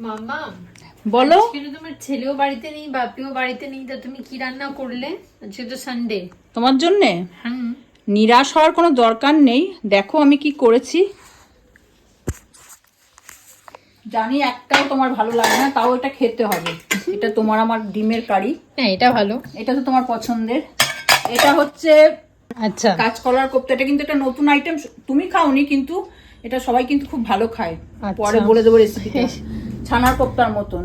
মাম্মা বলো। কিন্তু তোমার ছেলেও বাড়িতে নেই, বাপিও বাড়িতে নেই, তা তুমি কি রান্না করলে? আজকে তো সানডে। তোমার জন্যে হুম। নিরাশ হওয়ার কোনো দরকার নেই। দেখো আমি কি করেছি। জানি একটাও তোমার ভালো লাগে না, তাও এটা খেতে হবে। এটা তোমার আমার ডিমের কারি। হ্যাঁ, এটা ভালো। এটা তো তোমার পছন্দের। এটা হচ্ছে আচ্ছা, কাঁচকলার কোপ্তা। এটা কিন্তু একটা নতুন আইটেম, তুমি খাওনি কিন্তু এটা সবাই কিন্তু খুব ভালো খায়। আচ্ছা। পরে বলে দেবো রেসিপিটা। ছানার কোপ্তার মতন।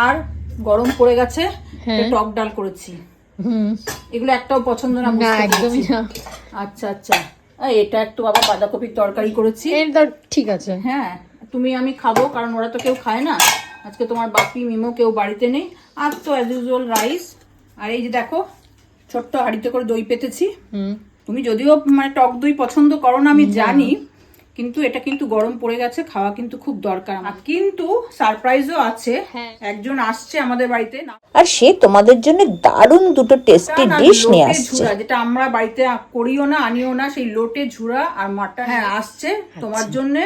আর গরম পড়ে গেছে, হ্যাঁ। টক ডাল করেছি। হুম। এগুলো একটাও পছন্দ না? না, বুঝতে একদমই পেরেছি। না। আচ্ছা আচ্ছা। এটা একটু বাবা বাঁধাকপির তরকারি করেছি। এটা ঠিক আছে। হ্যাঁ, তুমি আমি খাবো, কারণ ওরা তো কেউ খায় না। আজকে তোমার বাপি মিমো কেউ বাড়িতে নেই। আর তো অ্যাজ ইউজুয়াল রাইস। আর এই যে দেখো ছোট্ট হাঁড়িতে করে দই পেতেছি। হুম। তুমি যদিও মানে টক দই পছন্দ করো না আমি জানি, কিন্তু এটা কিন্তু গরম পড়ে গেছে, খাওয়া কিন্তু খুব দরকার। আর কিন্তু সারপ্রাইজও আছে। হ্যাঁ। একজন আসছে আমাদের বাড়িতে, আর সে তোমাদের জন্য দারুণ দুটো টেস্টি ডিশ নিয়ে লোটে আসছে। ঝুরা, যেটা আমরা বাড়িতে করিও না আনিও না, সেই লোটে ঝুরা আর মাটন। হ্যাঁ আসছে তোমার জন্য,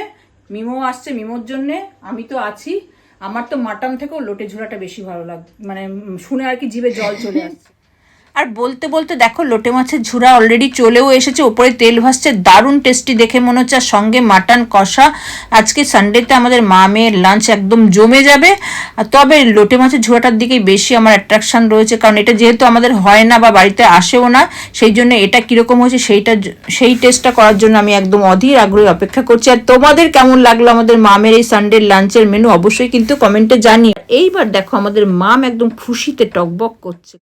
মিমো আসছে মিমোর জন্য, আমি তো আছি। আমার তো মাটন থেকেও লোটে ঝুরাটা বেশি ভালো লাগে, মানে শুনে আর কি জিভে জল চলে আসছে। আর বলতে বলতে দেখো লোটে মাছের ঝুরা অলরেডি চলেও এসেছে, ওপরে তেল ভাসছে, দারুণ টেস্টি দেখে মনে হচ্ছে। আর সঙ্গে মাটন কষা। আজকে সানডেতে আমাদের মা মেয়ের লাঞ্চ একদম জমে যাবে। আর তবে লোটে মাছের ঝুরাটার দিকেই বেশি আমার অ্যাট্রাকশন রয়েছে, কারণ এটা যেহেতু আমাদের হয় না বা বাড়িতে আসেও না, সেই জন্য এটা কীরকম হয়েছে সেই টেস্টটা করার জন্য আমি একদম অধীর আগ্রহে অপেক্ষা করছি। আর তোমাদের কেমন লাগলো আমাদের মামের এই সানডের লাঞ্চের মেনু অবশ্যই কিন্তু কমেন্টে জানিয়ে। এইবার দেখো আমাদের মাম একদম খুশিতে টকবক করছে।